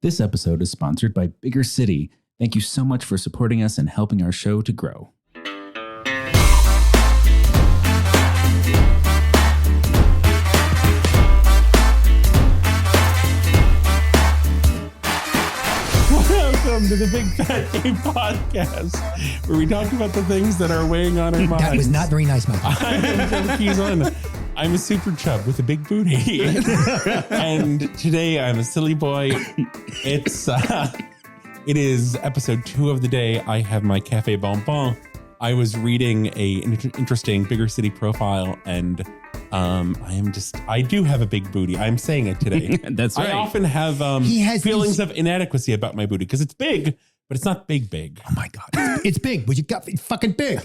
This episode is sponsored by Bigger City. Thank you so much for supporting us and helping our show to grow. Welcome to the Big Fat Gay Podcast, where we talk about the things that are weighing on our minds. That was not very nice, Michael. I'm a super chub with a big booty. And today I'm a silly boy. It is episode 2 of the day. I have my cafe bonbon. I was reading an interesting Bigger City profile, and I do have a big booty. I'm saying it today. That's right. I often have feelings of inadequacy about my booty because it's big, but it's not big. Oh my God. It's big, but you got it's fucking big.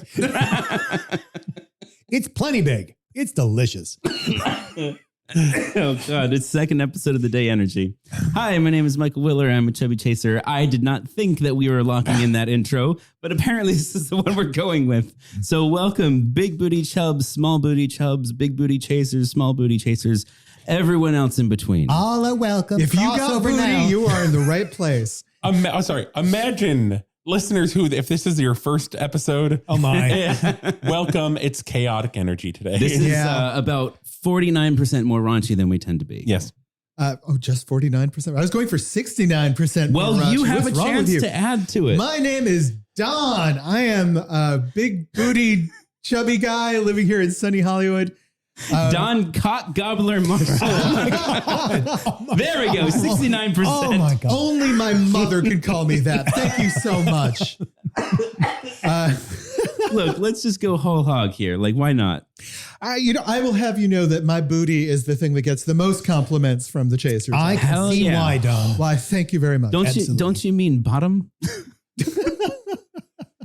It's plenty big. It's delicious. Oh God, it's second episode of the day energy. Hi, my name is Michael Willer. I'm a chubby chaser. I did not think that we were locking in that intro, but apparently this is the one we're going with. So welcome, big booty chubs, small booty chubs, big booty chasers, small booty chasers, everyone else in between. All are welcome. If you got booty, now. you are in the right place. Imagine listeners who, if this is your first episode, oh my, welcome. It's chaotic energy today. This is about 49% more raunchy than we tend to be. Yes. Just 49%. I was going for 69%. Well, more you raunchy. have What's a wrong with chance you? to add to it. My name is Don. I am a big booty chubby guy living here in sunny Hollywood. Don Cock Gobbler Marshall. There we go, 69%. oh my God. Only my mother could call me that. Thank you so much. Look, let's just go whole hog here. Like, why not? I will have you know that my booty is the thing that gets the most compliments from the chasers. I can Hell see yeah. why, Don. Why, thank you very much. Don't you mean bottom?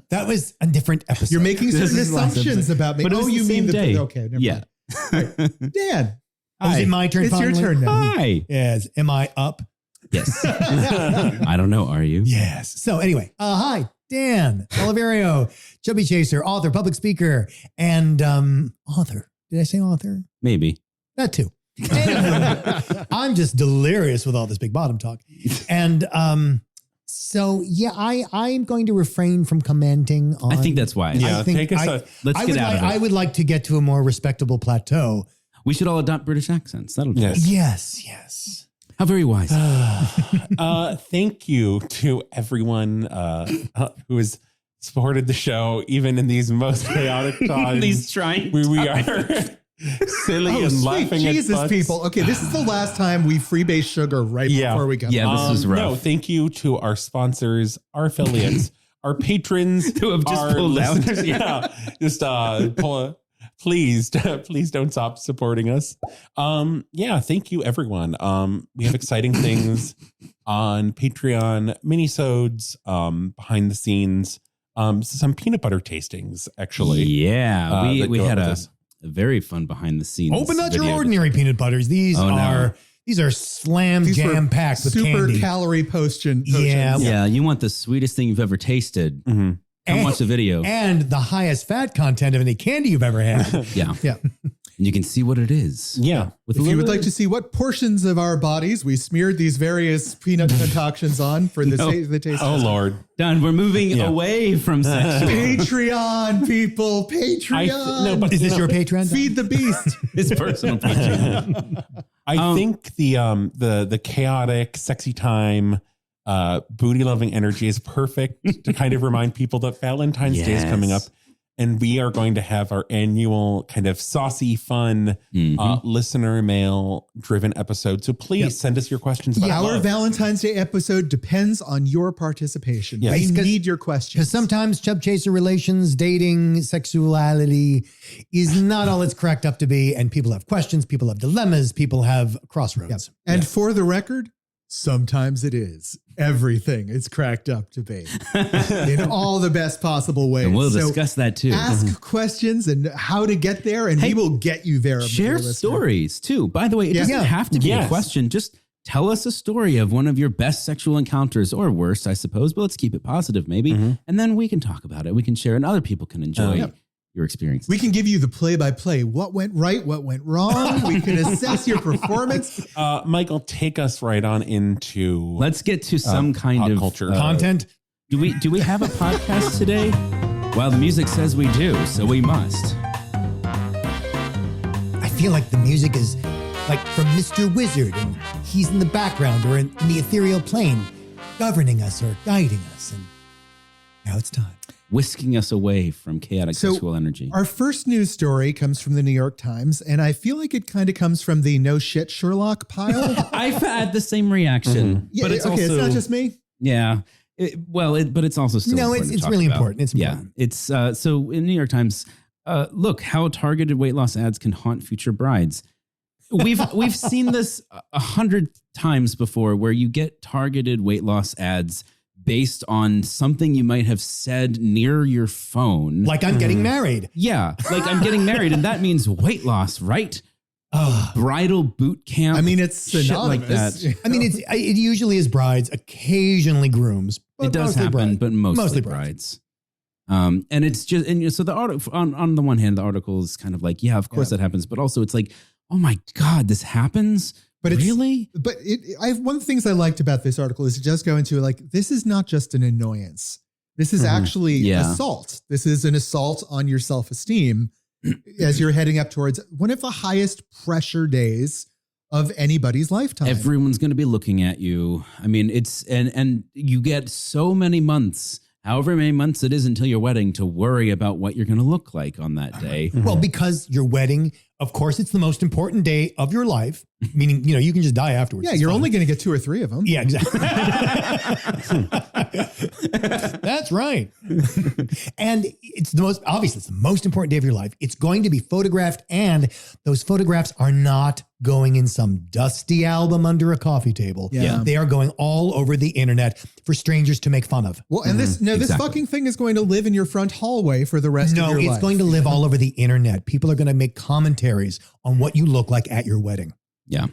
That was a different episode. You're making This certain is the last assumptions episode. about me. But it was you the mean same day. Okay, never Yeah. mind. Dan. Oh, is it my turn? It's your finally? turn now. Hi. Yes. Am I up? Yes. I don't know. Are you? Yes. So anyway, hi, Dan Oliverio, chubby chaser, author, public speaker, and author. Did I say author? Maybe. That too. Anyway, I'm just delirious with all this big bottom talk. And so, yeah, I'm going to refrain from commenting on. I think that's wise. Yeah, let's get out of it. I would like to get to a more respectable plateau. We should all adopt British accents. That'll do. Yes. Yes. How very wise. Thank you to everyone who has supported the show, even in these most chaotic times. These trying we are silly and Sweet laughing Jesus, at butts. people. Okay, this is the last time we freebase sugar before we come. Yeah, on. this is rough. No, thank you to our sponsors, our affiliates, our patrons, Who have just our pulled out. listeners. Yeah, just please don't stop supporting us. Thank you, everyone. We have exciting things on Patreon, minisodes, behind the scenes, some peanut butter tastings, actually. Yeah. We had a this. very fun behind the scenes. Oh, but not your video. ordinary peanut butters. These are slam These were jam packed with super candy. calorie potions. Yeah. Yeah. You want the sweetest thing you've ever tasted. Mm-hmm. Come watch the video. And the highest fat content of any candy you've ever had. Yeah. Yeah. And you can see what it is. Yeah. With If you would like to see what portions of our bodies we smeared these various peanut concoctions on for the taste. Oh, Lord. Done. We're moving away from sexual. Patreon, people. Patreon. Is this your Patreon? Feed the beast. It's personal Patreon. I think the chaotic, sexy time, booty loving energy is perfect to kind of remind people that Valentine's Day is coming up. And we are going to have our annual kind of saucy, fun, listener mail driven episode. So please send us your questions about Our love. Valentine's Day episode depends on your participation. Yes. We need your questions. Because sometimes chub chaser relations, dating, sexuality is not all it's cracked up to be. And people have questions, people have dilemmas, people have crossroads. And for the record, sometimes it is everything it's cracked up to be in all the best possible ways. And we'll So discuss that too. ask questions and how to get there, and we will get you there. Share listener. stories too. By the way, it doesn't have to be a question. Just tell us a story of one of your best sexual encounters, or worst, I suppose, but let's keep it positive maybe. And then we can talk about it. We can share and other people can enjoy your experience. We can give you the play-by-play. What went right? What went wrong? We can assess your performance. Michael, take us right on into Let's get to some kind pop of culture. Content. Do we have a podcast today? Well, the music says we do, so we must. I feel like the music is like from Mr. Wizard, and he's in the background or in the ethereal plane, governing us or guiding us. And now it's time. Whisking us away from chaotic So, sexual energy. Our first news story comes from the New York Times, and I feel like it kind of comes from the no shit Sherlock pile. I've had the same reaction, Yeah, but it's okay, also it's not just me. yeah. But it's also still No, important to it's talk really about. important. It's important. Yeah, it's so in New York Times. Look how targeted weight loss ads can haunt future brides. We've seen this 100 times before, where you get targeted weight loss ads based on something you might have said near your phone. Like I'm getting married. Yeah, like I'm getting married, and that means weight loss, right? Bridal boot camp. I mean, it's shit like synonymous. that. I mean, it usually is brides, occasionally grooms. But It does mostly happen, brides. but mostly brides. brides. And it's just, and so the article on the one hand, the article is kind of like, yeah, of course that happens, but also it's like, oh my God, this happens. But it's Really? But one of the things I liked about this article is it does go into like, this is not just an annoyance. This is actually assault. This is an assault on your self-esteem as you're heading up towards one of the highest pressure days of anybody's lifetime. Everyone's going to be looking at you. I mean, it's, and you get so many months, however many months it is until your wedding, to worry about what you're going to look like on that day. Well, because your wedding, of course, it's the most important day of your life, meaning, you can just die afterwards. Yeah, It's you're fine. only going to get 2 or 3 of them. Yeah, exactly. That's right. And it's the most important day of your life. It's going to be photographed, and those photographs are not going in some dusty album under a coffee table. Yeah. They are going all over the internet for strangers to make fun of. Well, and this exactly. fucking thing is going to live in your front hallway for the rest of No, your life. it's going to live all over the internet. People are going to make commentaries on what you look like at your wedding. Yeah.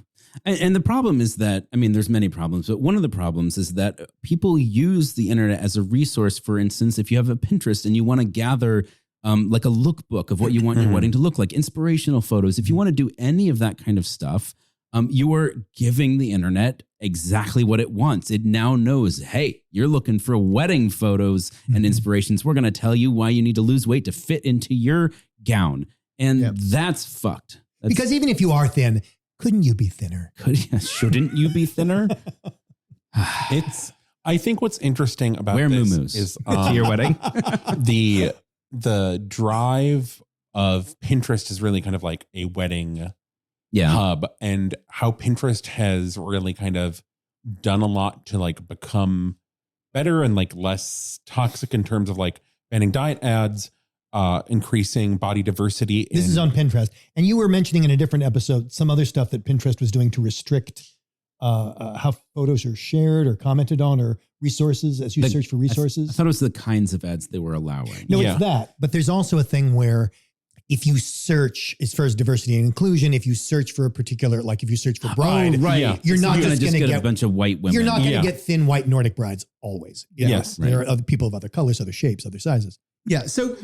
And the problem is that, I mean, there's many problems, but one of the problems is that people use the internet as a resource. For instance, if you have a Pinterest and you want to gather like a lookbook of what you want your wedding to look like, inspirational photos, if you want to do any of that kind of stuff, you are giving the internet exactly what it wants. It now knows, hey, you're looking for wedding photos and inspirations. We're going to tell you why you need to lose weight to fit into your gown. And that's fucked. Because even if you are thin, couldn't you be thinner? Shouldn't you be thinner? I think what's interesting about Wear this muumuus is to your wedding. the drive of Pinterest is really kind of like a wedding hub, and how Pinterest has really kind of done a lot to like become better and like less toxic in terms of like banning diet ads, increasing body diversity. This is on Pinterest. And you were mentioning in a different episode some other stuff that Pinterest was doing to restrict how photos are shared or commented on, or resources as you search for resources. I thought it was the kinds of ads they were allowing. No, it's that. But there's also a thing where if you search, as far as diversity and inclusion, if you search for a particular, like if you search for bride, you're not gonna just going to get a bunch of white women. You're not going to get thin white Nordic brides always. You know, Yes. there are other people of other colors, other shapes, other sizes. Yeah. So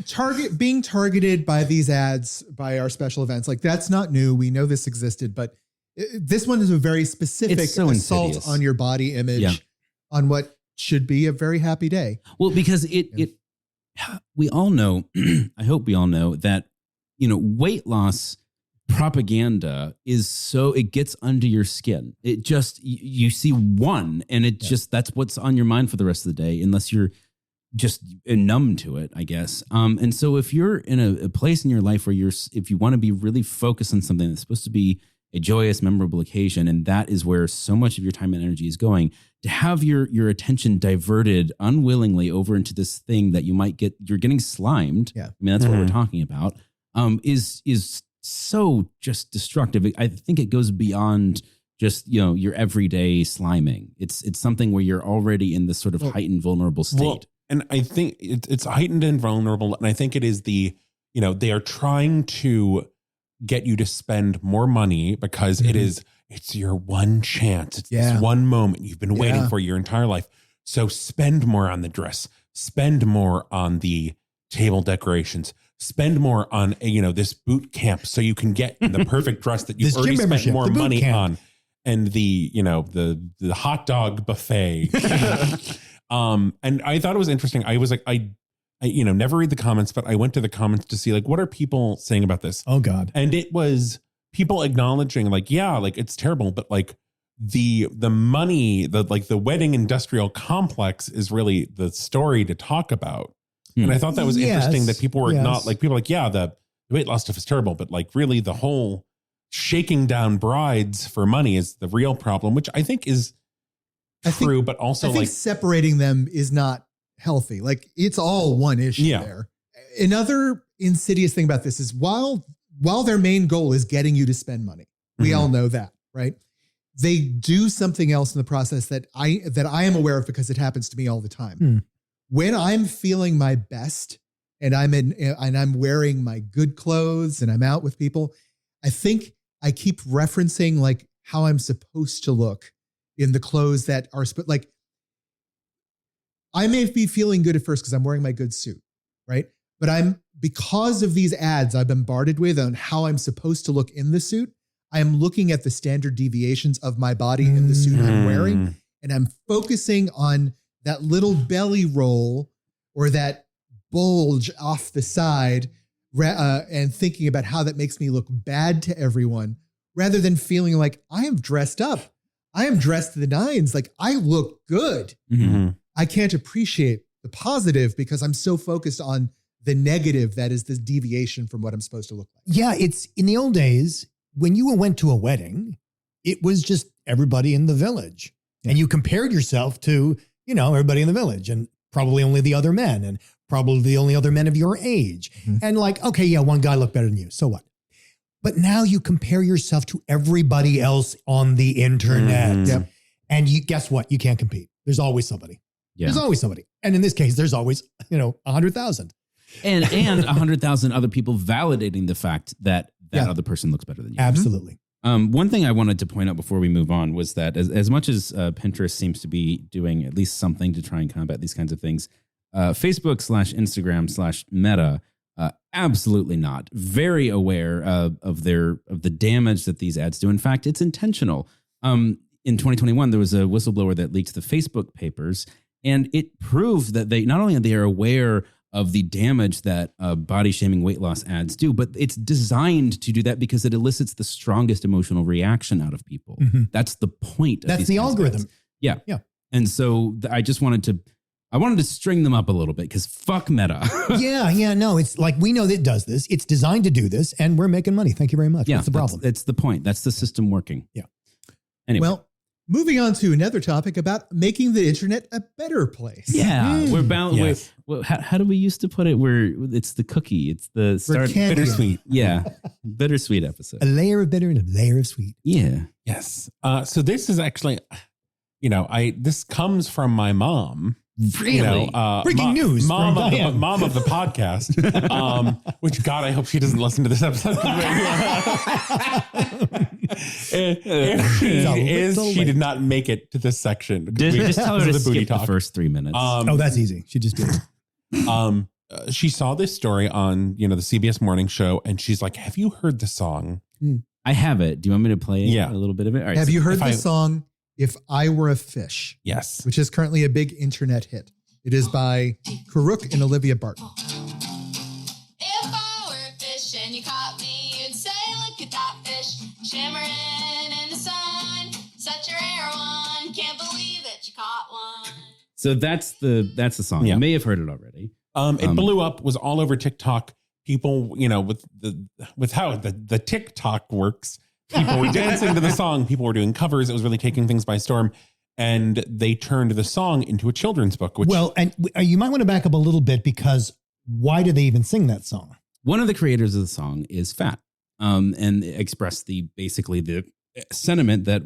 being targeted by these ads, by our special events, like that's not new. We know this existed, but this one is a very specific It's so assault insidious. on your body image on what should be a very happy day. Well, because we all know, I hope we all know that, weight loss propaganda is it gets under your skin. It just, you see one and it just, that's what's on your mind for the rest of the day, unless you're just numb to it, I guess. And so if you're in a place in your life where if you want to be really focused on something that's supposed to be a joyous, memorable occasion, and that is where so much of your time and energy is going, to have your attention diverted unwillingly over into this thing that you're getting slimed. Yeah. I mean, that's what we're talking about. Is so just destructive. I think it goes beyond just, your everyday sliming. It's something where you're already in this sort of heightened, vulnerable state. Well, and I think it's heightened and vulnerable. And I think it is they are trying to get you to spend more money because it's your one chance. It's this one moment you've been waiting for your entire life. So spend more on the dress, spend more on the table decorations, spend more on this boot camp so you can get the perfect dress that you've This already gym spent membership, more the boot money camp. on, and the hot dog buffet. And I thought it was interesting. I was like, I never read the comments, but I went to the comments to see like, what are people saying about this? Oh God. And it was people acknowledging like, yeah, like it's terrible, but like the money, the wedding industrial complex is really the story to talk about. And I thought that was interesting that people were not like, people were like, yeah, the weight loss stuff is terrible, but like really the whole shaking down brides for money is the real problem, which I think is true, but also I think separating them is not healthy. Like it's all one issue there. Another insidious thing about this is while their main goal is getting you to spend money, we all know that, right? They do something else in the process that I am aware of because it happens to me all the time. When I'm feeling my best and I'm wearing my good clothes and I'm out with people, I think I keep referencing like how I'm supposed to look in the clothes that are like, I may be feeling good at first because I'm wearing my good suit, right? But because of these ads I've bombarded with on how I'm supposed to look in the suit, I am looking at the standard deviations of my body in the suit I'm wearing, and I'm focusing on that little belly roll or that bulge off the side and thinking about how that makes me look bad to everyone rather than feeling like I am dressed up. I am dressed to the nines. Like I look good. I can't appreciate the positive because I'm so focused on the negative that is this deviation from what I'm supposed to look like. Yeah, it's in the old days when you went to a wedding, it was just everybody in the village. And you compared yourself to, everybody in the village and probably only the other men and probably the only other men of your age. And like, okay, yeah, one guy looked better than you. So what? But now you compare yourself to everybody else on the internet. And guess what? You can't compete. There's always somebody. There's always somebody. And in this case, there's always, 100,000. And 100,000 other people validating the fact that other person looks better than you. Absolutely. One thing I wanted to point out before we move on was that as much as Pinterest seems to be doing at least something to try and combat these kinds of things, Facebook/Instagram/Meta, absolutely not. Very aware of the damage that these ads do. In fact, it's intentional. In 2021, there was a whistleblower that leaked the Facebook papers, and it proved that they not only are they aware of the damage that body shaming weight loss ads do, but it's designed to do that because it elicits the strongest emotional reaction out of people. That's the point. That's the algorithm. Yeah. And so I wanted to string them up a little bit because fuck Meta. No, it's like we know that it does this. It's designed to do this and we're making money. Thank you very much. What's the problem? That's the point. That's the system working. Yeah. Anyway. Well, moving on to another topic about making the internet a better place. Yeah, we're bound. Yes. How do we used to put it? It's the cookie. It's the start. Bittersweet. Yeah, bittersweet episode. A layer of bitter and a layer of sweet. Yeah. Yes. So this is actually, this comes from my mom. Really? Breaking news. Mom of the podcast. Which God, I hope she doesn't listen to this episode. If she did not make it to this section. Just tell her to the booty skip talk. the first 3 minutes. That's easy. She just did it. She saw this story on, the CBS morning show, and she's like, "Have you heard the song?" I have it. Do you want me to play a little bit of it? All right, Have you heard the song "If I Were a Fish"? Yes. Which is currently a big internet hit. It is by Karuk and Olivia Barton. If I were a fish and you caught me, you'd say, look at that fish, shimmering in the sun. Such a rare one, can't believe that you caught one. So that's the song. Yeah. You may have heard it already. It blew up, was all over TikTok. People, with how the TikTok works, people were dancing to the song. People were doing covers. It was really taking things by storm. And they turned the song into a children's book. And you might want to back up a little bit because why do they even sing that song? One of the creators of the song is fat, and expressed basically the sentiment that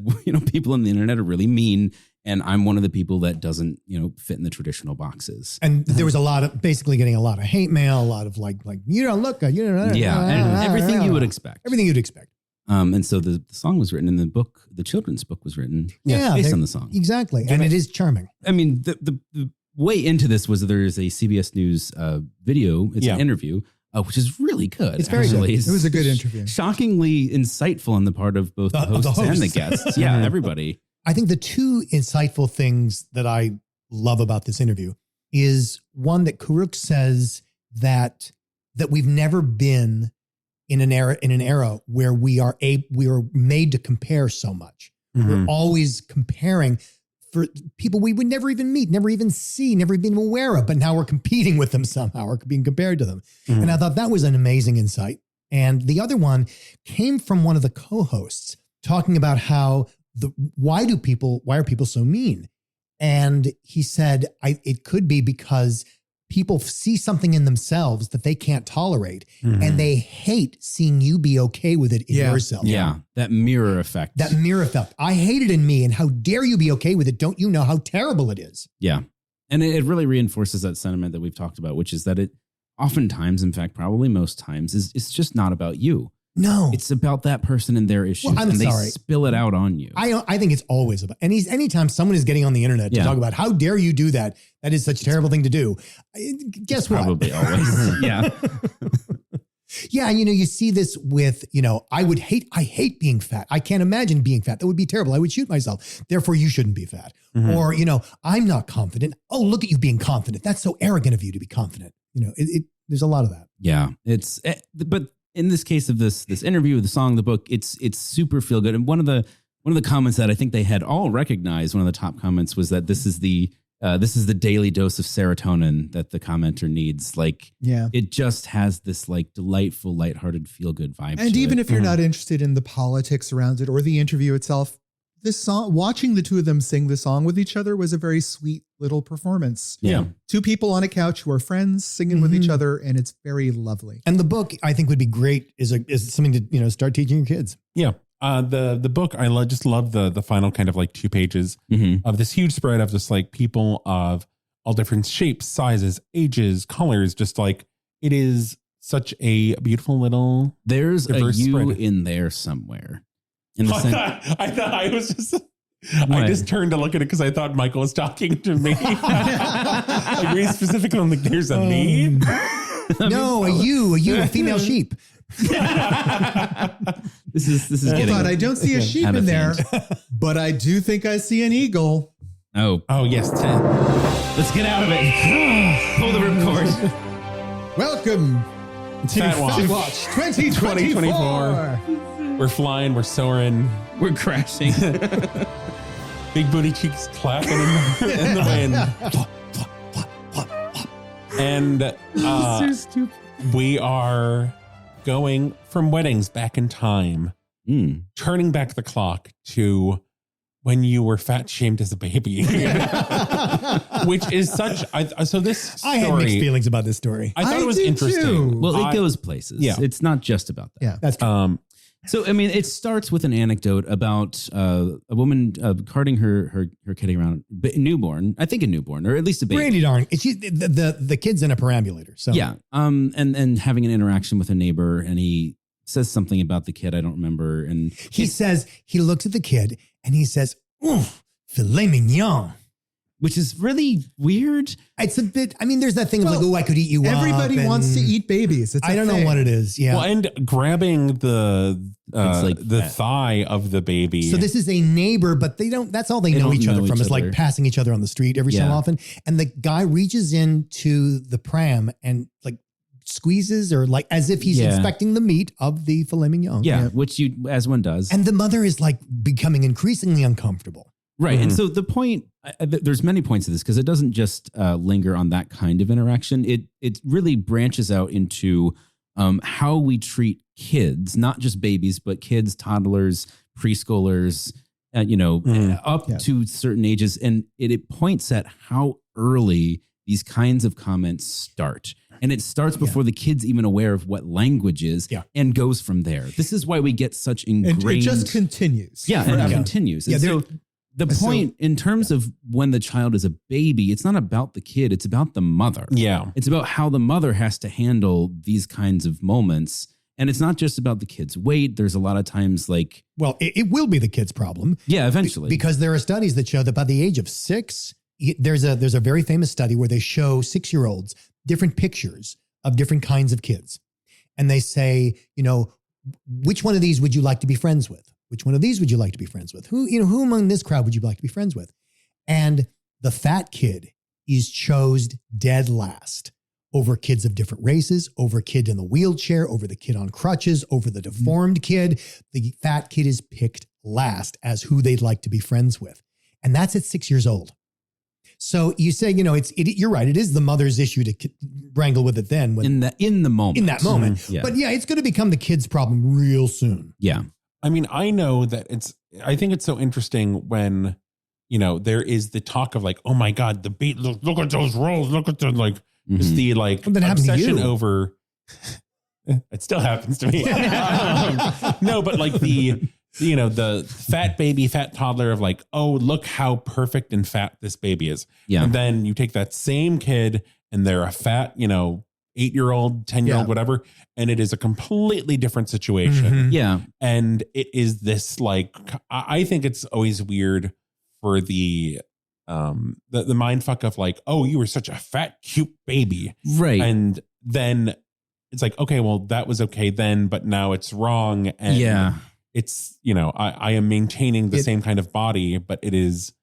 people on the internet are really mean, and I'm one of the people that doesn't fit in the traditional boxes. And there was basically getting a lot of hate mail, a lot of like you don't look good, and everything you would expect. Everything you'd expect. And so the song was written, and the children's book was written based on the song. Exactly. And it is charming. I mean, the way into this was there is a CBS News video. It's an interview which is really good. It's very good. It was a good interview. Shockingly insightful on the part of both the hosts and the guests. Yeah, everybody. I think the two insightful things that I love about this interview is one that Karuk says that we've never been in an era where we are made to compare so much. We're always comparing for people we would never even meet, never even see, never been aware of, but now we're competing with them somehow or being compared to them. And I thought that was an amazing insight. And the other one came from one of the co-hosts talking about how why are people so mean? And he said, it could be because people see something in themselves that they can't tolerate and they hate seeing you be okay with it in yourself. Yeah. That mirror effect. I hate it in me. And how dare you be okay with it? Don't you know how terrible it is? Yeah. And it really reinforces that sentiment that we've talked about, which is that it oftentimes, in fact, probably most times, it's just not about you. No, it's about that person and their issues. Well, they spill it out on you. I think it's always about, anytime someone is getting on the internet to talk about how dare you do that? That is such a terrible thing to do. Guess what? Probably always. Yeah. Yeah. You see this with, I hate being fat. I can't imagine being fat. That would be terrible. I would shoot myself. Therefore, you shouldn't be fat. Or, I'm not confident. Oh, look at you being confident. That's so arrogant of you to be confident. There's a lot of that. Yeah. But in this case of this interview, the song, the book, it's super feel good. And one of the comments that I think they had all recognized, one of the top comments was that this is the daily dose of serotonin that the commenter needs. Like, it just has this like delightful, lighthearted, feel good vibe. And even if you're not interested in the politics around it or the interview itself, this song, watching the two of them sing the song with each other was a very sweet little performance. Yeah. Two people on a couch who are friends singing with each other, and it's very lovely. And the book, I think, would be great is something to, start teaching your kids. Yeah. The book, I just love the final kind of like 2 pages of this huge spread of just like people of all different shapes, sizes, ages, colors, just like it is such a beautiful little There's a you spread in there somewhere. I thought I was just... I just turned to look at it because I thought Michael was talking to me. Like very specifically, I'm like, there's a me? No, a female sheep. This is getting... Hold on, I don't see a sheep in there, but I do think I see an eagle. Oh, yes. Let's get out of it. Pull the ripcord. Welcome to Fat Watch 2024. We're flying, we're soaring, we're crashing. Big booty cheeks clapping in the wind. And So stupid. we are going from weddings back in time, turning back the clock to when you were fat shamed as a baby, which is such. So this story, I had mixed feelings about this story. I thought it was did interesting. too. Well, it goes places. Yeah. It's not just about that. Yeah. That's true. So, I mean, it starts with an anecdote about a woman carting her kid around, a newborn, or at least a baby. Randy darn, the kid's in a perambulator. So Yeah. And having an interaction with a neighbor, and he says something about the kid. I don't remember. And he says, he looks at the kid and he says, "Oof, filet mignon." which is really weird. It's a bit, I mean, there's that thing of like, oh, I could eat you Everybody up. wants to eat babies. I don't know what it is. Yeah. Well, and grabbing the like thigh of the baby. So this is a neighbor, but that's all they know each other from is like passing each other on the street every so often. And the guy reaches into the pram and like squeezes or like as if he's inspecting the meat of the filet mignon. Yeah, which as one does. And the mother is like becoming increasingly uncomfortable. Right. And so the point, there's many points of this because it doesn't just linger on that kind of interaction. It really branches out into how we treat kids, not just babies, but kids, toddlers, preschoolers, up to certain ages. And it points at how early these kinds of comments start. And it starts before the kid's even aware of what language is and goes from there. This is why we get such ingrained... And it just continues. Yeah, and it continues. And so the point in terms of when the child is a baby, it's not about the kid, it's about the mother. Yeah. It's about how the mother has to handle these kinds of moments. And it's not just about the kid's weight. There's a lot of times like... Well, it will be the kid's problem. Yeah, eventually. Because there are studies that show that by the age of 6, there's a very famous study where they show 6-year-olds different pictures of different kinds of kids. And they say, which one of these would you like to be friends with? Which one of these would you like to be friends with? Who among this crowd would you like to be friends with? And the fat kid is chosen dead last over kids of different races, over kid in the wheelchair, over the kid on crutches, over the deformed kid. The fat kid is picked last as who they'd like to be friends with. And that's at 6 years old. So you say, you're right. It is the mother's issue to wrangle with it then. In the moment. In that moment. Mm-hmm. Yeah. But yeah, it's going to become the kid's problem real soon. Yeah. I mean, I know that I think it's so interesting when, there is the talk of like, oh my God, the beat, look at those rolls. Look at the just the obsession over, it still happens to me. No, but like the fat baby, fat toddler of like, oh, look how perfect and fat this baby is. Yeah. And then you take that same kid and they're a fat, 8-year-old, 10-year-old, whatever. And it is a completely different situation. Mm-hmm. Yeah. And it is this like, I think it's always weird for the mind fuck of like, oh, you were such a fat, cute baby. Right. And then it's like, okay, well, that was okay then, but now it's wrong. And yeah. It's, I am maintaining the same kind of body, but it is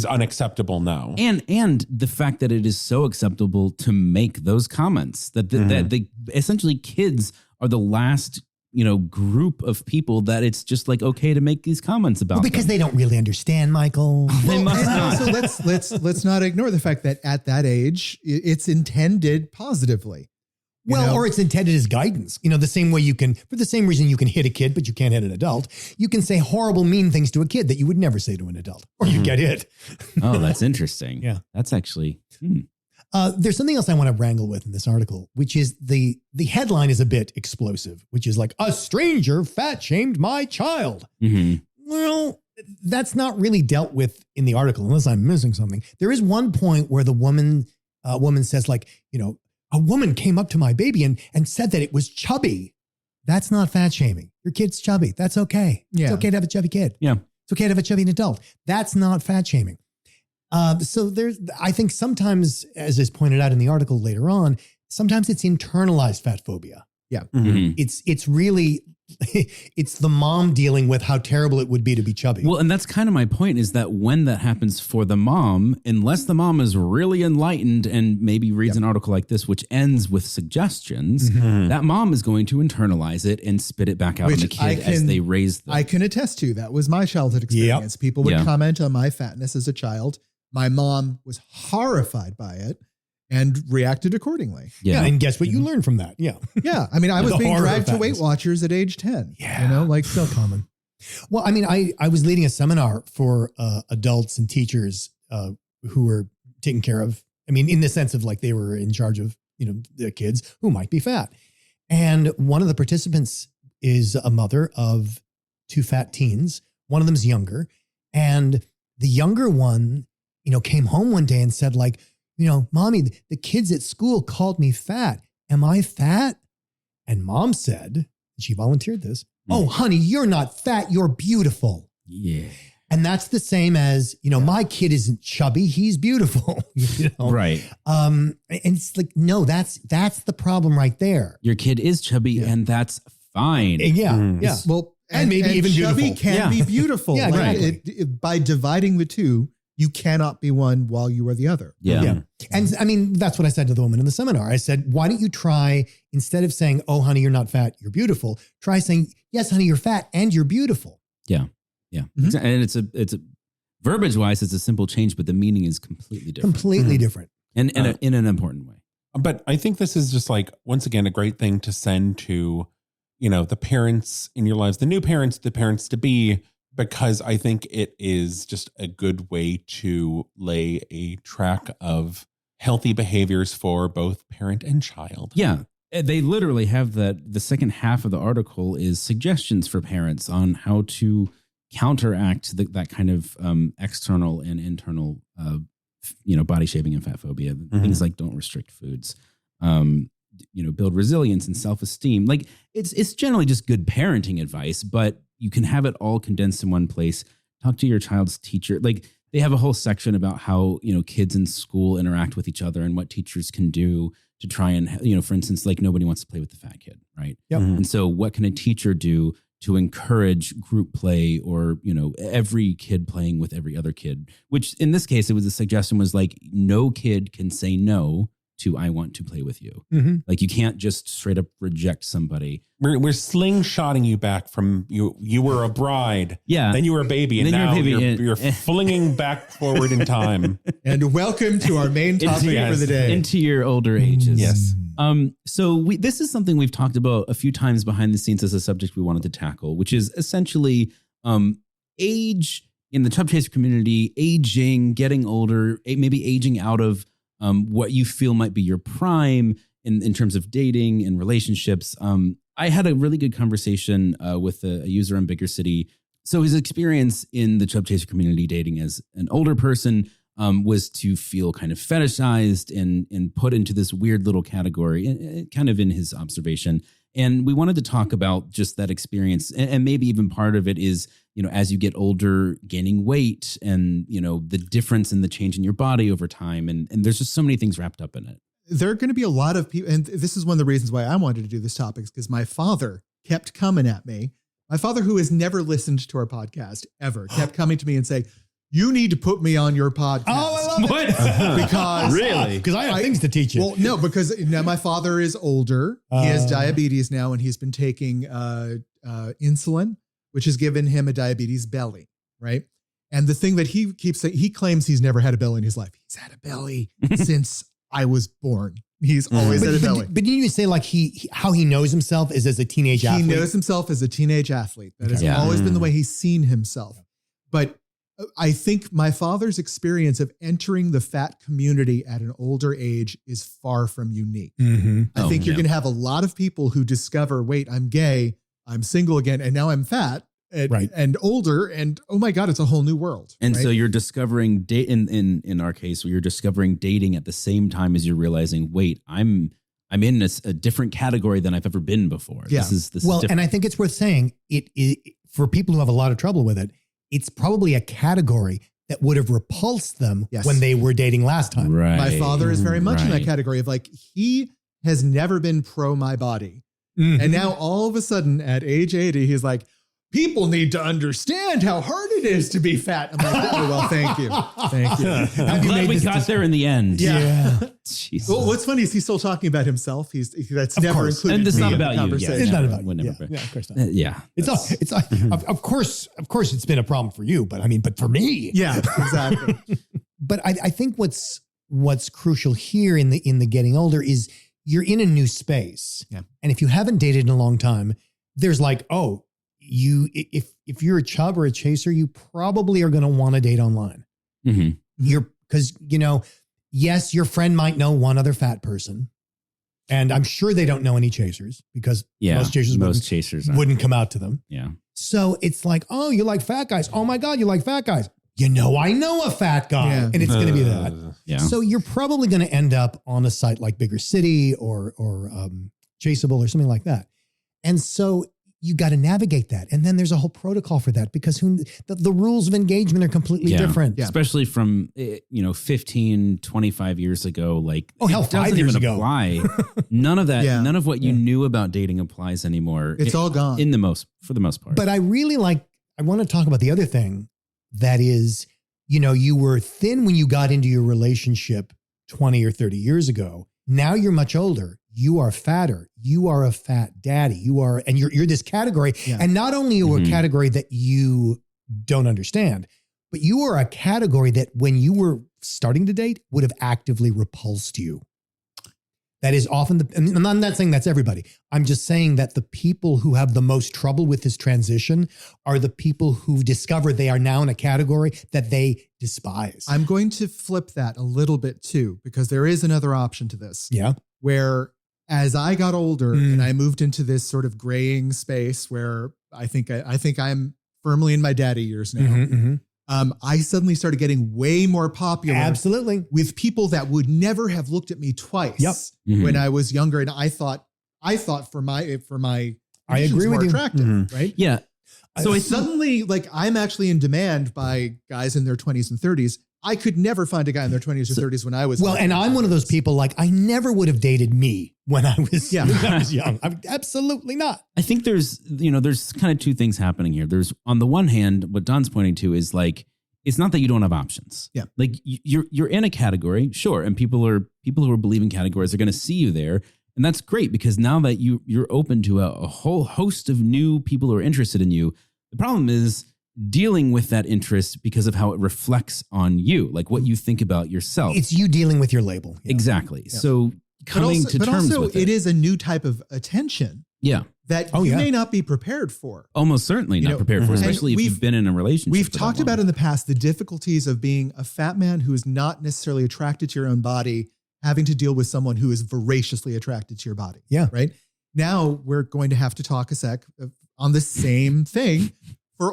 unacceptable now. And the fact that it is so acceptable to make those comments that the essentially kids are the last, group of people that it's just like okay to make these comments about. Well, because they don't really understand, Michael. They must not. Also, let's not ignore the fact that at that age, it's intended positively. Or it's intended as guidance. The same way for the same reason you can hit a kid, but you can't hit an adult. You can say horrible, mean things to a kid that you would never say to an adult, or you get hit. Oh, that's interesting. Yeah. That's actually. There's something else I want to wrangle with in this article, which is the headline is a bit explosive, which is like, a stranger fat shamed my child. Mm-hmm. Well, that's not really dealt with in the article, unless I'm missing something. There is one point where the woman says like, a woman came up to my baby and said that it was chubby. That's not fat shaming. Your kid's chubby. That's okay. Yeah. It's okay to have a chubby kid. Yeah. It's okay to have a chubby adult. That's not fat shaming. So I think sometimes, as is pointed out in the article later on, sometimes it's internalized fat phobia. Yeah. Mm-hmm. It's really, it's the mom dealing with how terrible it would be to be chubby. Well, and that's kind of my point is that when that happens for the mom, unless the mom is really enlightened and maybe reads an article like this, which ends with suggestions, that mom is going to internalize it and spit it back out on the kid as they raise them. I can attest to that was my childhood experience. Yep. People would comment on my fatness as a child. My mom was horrified by it and reacted accordingly. Yeah. And guess what you learned from that? Yeah. Yeah. I mean, I was The being horror dragged of to Weight fatness. Watchers at age 10. Yeah. So common. Well, I mean, I was leading a seminar for adults and teachers who were taken care of. I mean, in the sense of like they were in charge of, the kids who might be fat. And one of the participants is a mother of 2 fat teens. One of them's younger. And the younger one, came home one day and said like, Mommy, the kids at school called me fat. Am I fat? And Mom said, she volunteered this. Oh, honey, you're not fat. You're beautiful. Yeah. And that's the same as, my kid isn't chubby. He's beautiful. Right. And it's like, no, that's the problem right there. Your kid is chubby and that's fine. Yeah. Yeah. Well, and maybe even chubby beautiful. can be beautiful. Yeah, Like, exactly. by dividing the two, you cannot be one while you are the other. Yeah. And I mean, that's what I said to the woman in the seminar. I said, why don't you try, instead of saying, oh, honey, you're not fat, you're beautiful, try saying, yes, honey, you're fat and you're beautiful. Yeah. Yeah. Mm-hmm. And it's a verbiage wise, it's a simple change, but the meaning is completely different. Completely different. And in an important way. But I think this is just like, once again, a great thing to send to, the parents in your lives, the new parents, the parents to be, because I think it is just a good way to lay a track of healthy behaviors for both parent and child. Yeah. They literally have that. The second half of the article is suggestions for parents on how to counteract that kind of external and internal, body shaping and fat phobia. Things like don't restrict foods, build resilience and self-esteem. Like it's generally just good parenting advice, but you can have it all condensed in one place. Talk to your child's teacher. Like they have a whole section about how, kids in school interact with each other and what teachers can do to try and, for instance, like nobody wants to play with the fat kid, right? Yep. And so what can a teacher do to encourage group play or, every kid playing with every other kid, which in this case, the suggestion was like, no kid can say no to I want to play with you. Mm-hmm. Like you can't just straight up reject somebody. We're slingshotting you back from you were a bride. Yeah. Then you were a baby. And Then now you're a baby. you're flinging back forward in time. And welcome to our main topic for the day. Into your older ages. Yes. So this is something we've talked about a few times behind the scenes as a subject we wanted to tackle, which is essentially age in the Chub Chaser community, aging, getting older, maybe aging out of what you feel might be your prime in terms of dating and relationships. I had a really good conversation with a user in Bigger City. So his experience in the Chub Chaser community dating as an older person was to feel kind of fetishized and put into this weird little category, kind of in his observation. And we wanted to talk about just that experience. And maybe even part of it is, as you get older, gaining weight and, the difference in the change in your body over time. And there's just so many things wrapped up in it. There are going to be a lot of people, and this is one of the reasons why I wanted to do this topic, is because my father kept coming at me. My father, who has never listened to our podcast ever, kept coming to me and saying, you need to put me on your podcast. Oh, I love What? Because Really? Because I have things to teach you. Well, no, because now my father is older. He has diabetes now, and he's been taking insulin, which has given him a diabetes belly, right? And the thing that he keeps saying, he claims he's never had a belly in his life. He's had a belly since I was born. He's always had a belly. But didn't you say like how he knows himself is as a teenage athlete? He knows himself as a teenage athlete. That has Yeah. always been the way he's seen himself. But I think my father's experience of entering the fat community at an older age is far from unique. Mm-hmm. I think you're yeah. going to have a lot of people who discover, wait, I'm gay, I'm single again, and now I'm fat and older, and oh my God, it's a whole new world. And right? so you're discovering in our case, you're discovering dating at the same time as you're realizing, wait, I'm in a different category than I've ever been before. Yeah. This is Well, different. and I think it's worth saying it for people who have a lot of trouble with it, it's probably a category that would have repulsed them Yes. when they were dating last time. Right. My father is very much in that Right. category of like, he has never been pro my body. Mhm. And now all of a sudden at age 80, he's like, people need to understand how hard it is to be fat. I'm like, oh, well, thank you. Thank you. I'm glad we got there in the end. Yeah. Jesus. Well, what's funny is he's still talking about himself. That's Of never course. included. And it's me not in the about you. Yeah, conversation. It's not never- about you. whenever. Yeah, of course not. Yeah. It's of course it's been a problem for you, but for me. Yeah, exactly. But I think what's crucial here in the getting older is you're in a new space. Yeah. And if you haven't dated in a long time, there's like, oh, if you're a chub or a chaser, you probably are going to want to date online. Mm-hmm. Because yes, your friend might know one other fat person, and I'm sure they don't know any chasers because Yeah. most chasers aren't. wouldn't come out to them. Yeah. So it's like, oh, you like fat guys. Oh my God, you like fat guys. I know a fat guy. Yeah. And it's going to be that. Yeah. So you're probably going to end up on a site like Bigger City or Chaseable or something like that. And so you got to navigate that. And then there's a whole protocol for that because the rules of engagement are completely different. Yeah. Especially from, 15, 25 years ago. Like, Oh, hell, it 5 doesn't years even ago. apply. None of that, Yeah. none of what you knew about dating applies anymore. It's all gone. For the most part. But I want to talk about the other thing that is, you were thin when you got into your relationship 20 or 30 years ago. Now you're much older. You are fatter. You are a fat daddy. You're this category. Yeah. And not only are you a Mhm. category that you don't understand, but you are a category that when you were starting to date would have actively repulsed you. That is often and I'm not saying that's everybody. I'm just saying that the people who have the most trouble with this transition are the people who discover they are now in a category that they despise. I'm going to flip that a little bit too, because there is another option to this. Yeah. Where as I got older and I moved into this sort of graying space where I think I'm firmly in my daddy years now. Mm-hmm. I suddenly started getting way more popular. Absolutely. With people that would never have looked at me twice Yep. Mhm. when I was younger. And I thought for my I agree more with you. attractive, right? Yeah. So suddenly, like, I'm actually in demand by guys in their 20s and 30s. I could never find a guy in their 20s or 30s when I was. Well, and I'm one of those people, like, I never would have dated me when I was young. Absolutely not. I think there's kind of two things happening here. There's, on the one hand, what Don's pointing to is like, it's not that you don't have options. Yeah. Like you're in a category, sure. And people who are believing categories are going to see you there. And that's great, because now that you're open to a whole host of new people who are interested in you, the problem is dealing with that interest because of how it reflects on you, like what you think about yourself. It's you dealing with your label. Yeah. Exactly. Yeah. So coming to terms with it is a new type of attention. Yeah. That you may not be prepared for. Almost certainly not prepared for, especially if you've been in a relationship. We've talked about in the past the difficulties of being a fat man who is not necessarily attracted to your own body, having to deal with someone who is voraciously attracted to your body. Yeah. Right. Now we're going to have to talk a sec on the same thing for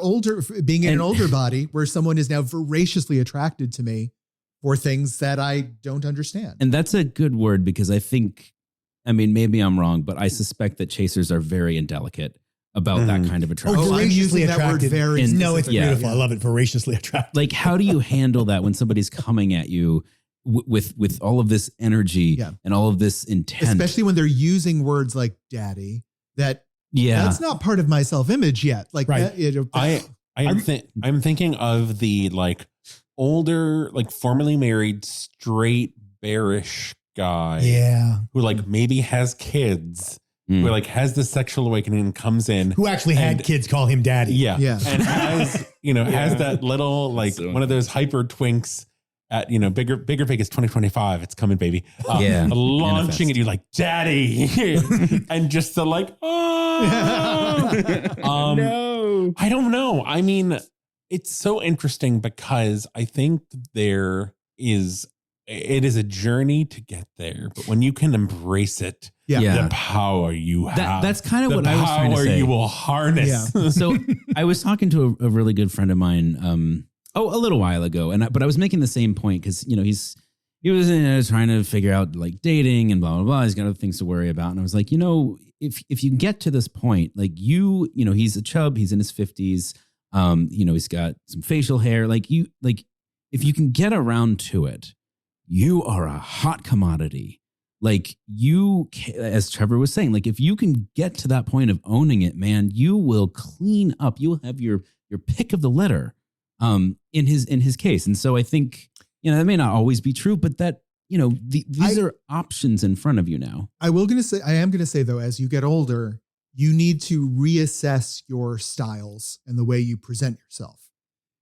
being in an older body where someone is now voraciously attracted to me for things that I don't understand. And that's a good word, because maybe I'm wrong, but I suspect that chasers are very indelicate about that kind of attraction. Voraciously attracted. No, it's beautiful. Yeah. I love it. Voraciously attracted. Like, how do you handle that when somebody's coming at you with all of this energy and all of this intent? Especially when they're using words like daddy, that's not part of my self-image yet. Like, right. I'm thinking of the like older, like formerly married, straight, bearish guy. Yeah. Who like maybe has kids, who like has the sexual awakening and comes in. Who actually had kids call him daddy. Yeah. Yeah. And has, has that little, like one of those hyper twinks at, bigger Vegas 2025. It's coming, baby. Launching at you like, daddy. And just the like, no. I don't know. I mean, it's so interesting because I think it is a journey to get there, but when you can embrace it, the power you have, that's kind of what I was trying to say. The power you will harness. Yeah. So I was talking to a really good friend of mine, a little while ago, but I was making the same point because he was trying to figure out like dating and blah blah blah. He's got other things to worry about, and I was like, if you get to this point, like he's a chub, he's in his 50s, he's got some facial hair, if you can get around to it, you are a hot commodity. Like as Trevor was saying, like if you can get to that point of owning it, man, you will clean up. You'll have your pick of the litter, in his case. And so I think, that may not always be true, but that, these are options in front of you now. I am going to say though, as you get older, you need to reassess your styles and the way you present yourself.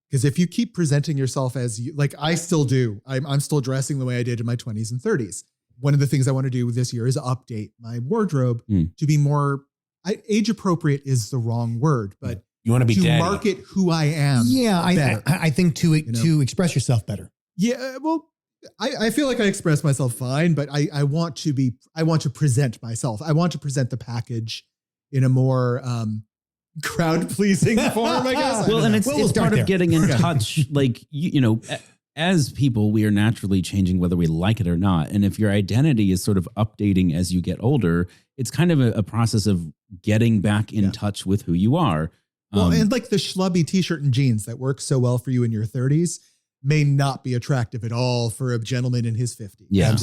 Because if you keep presenting yourself as like I still do, I'm still dressing the way I did in my 20s and 30s. One of the things I want to do this year is update my wardrobe to be more age appropriate is the wrong word, but you want to be to market who I am. Yeah, I think to express yourself better. Yeah, well, I feel like I express myself fine, but I want to present myself. I want to present the package in a more crowd pleasing form, I guess. Well, and it's part of getting in touch. Like, as people, we are naturally changing whether we like it or not. And if your identity is sort of updating as you get older, it's kind of a process of getting back in touch with who you are. Well, and like the schlubby t-shirt and jeans that work so well for you in your 30s may not be attractive at all for a gentleman in his 50s. Yeah.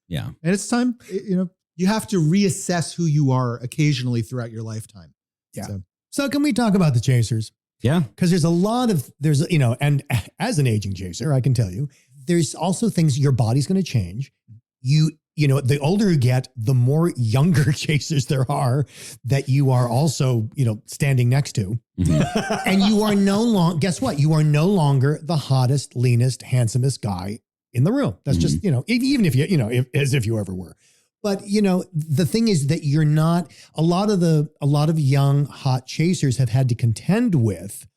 Yeah. And it's time, you have to reassess who you are occasionally throughout your lifetime. Yeah. So can we talk about the chasers? Yeah. Because and as an aging chaser, I can tell you, there's also things your body's going to change. The older you get, the more younger chasers there are that you are also, standing next to. Mm-hmm. And you are guess what? You are no longer the hottest, leanest, handsomest guy in the room. That's just, even if as if you ever were. But, the thing is that you're not, a lot of young hot chasers have had to contend with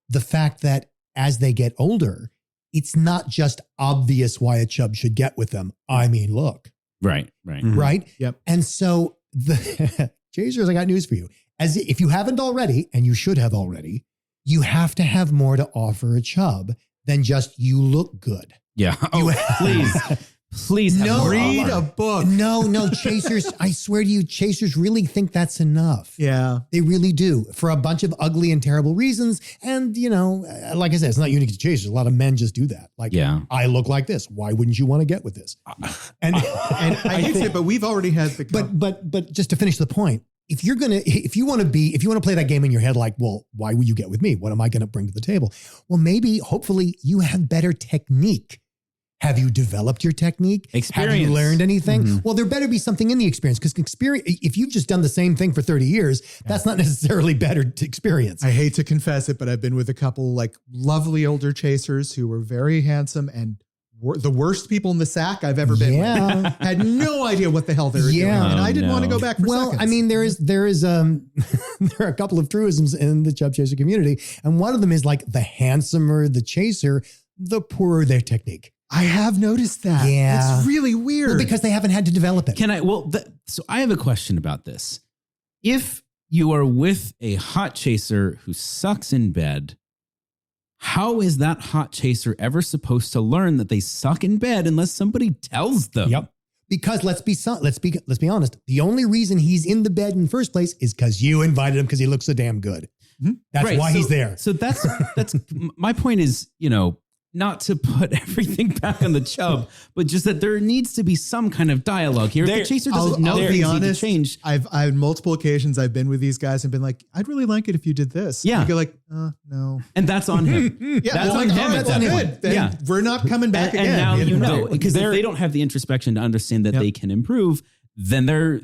the fact that as they get older, it's not just obvious why a chub should get with them. I mean, look. Right. Mm-hmm. Right. Yep. And so the chasers, I got news for you. As if you haven't already, and you should have already, you have to have more to offer a chub than just you look good. Yeah. Please. Please have more read offer. a book. No, chasers. I swear to you, chasers really think that's enough. Yeah. They really do, for a bunch of ugly and terrible reasons. And, like I said, it's not unique to chasers. A lot of men just do that. Like, I look like this. Why wouldn't you want to get with this? And I hate it, but we've already had the. But just to finish the point, if you want to play that game in your head, like, well, why will you get with me? What am I going to bring to the table? Well, maybe, hopefully, you have better technique. Have you developed your technique? Experience. Have you learned anything? Mm-hmm. Well, there better be something in the experience, because if you've just done the same thing for 30 years, that's not necessarily better to experience. I hate to confess it, but I've been with a couple like lovely older chasers who were very handsome and the worst people in the sack I've ever been with. Had no idea what the hell they were doing. And I didn't want to go back for seconds. I mean, there is there are a couple of truisms in the chub chaser community. And one of them is like, the handsomer the chaser, the poorer their technique. I have noticed that. Yeah. It's really weird. Well, because they haven't had to develop it. So I have a question about this. If you are with a hot chaser who sucks in bed, how is that hot chaser ever supposed to learn that they suck in bed unless somebody tells them? Yep. Because let's be honest. The only reason he's in the bed in the first place is because you invited him because he looks so damn good. Mm-hmm. That's why he's there. So that's my point is, not to put everything back on the chub, but just that there needs to be some kind of dialogue here. If the chaser doesn't know things need to change. I've on multiple occasions I've been with these guys and been like, I'd really like it if you did this. Yeah. And you're like, no. And that's on him. That's on him. That's on him. Then we're not coming back again. And now because if they don't have the introspection to understand that they can improve, then they're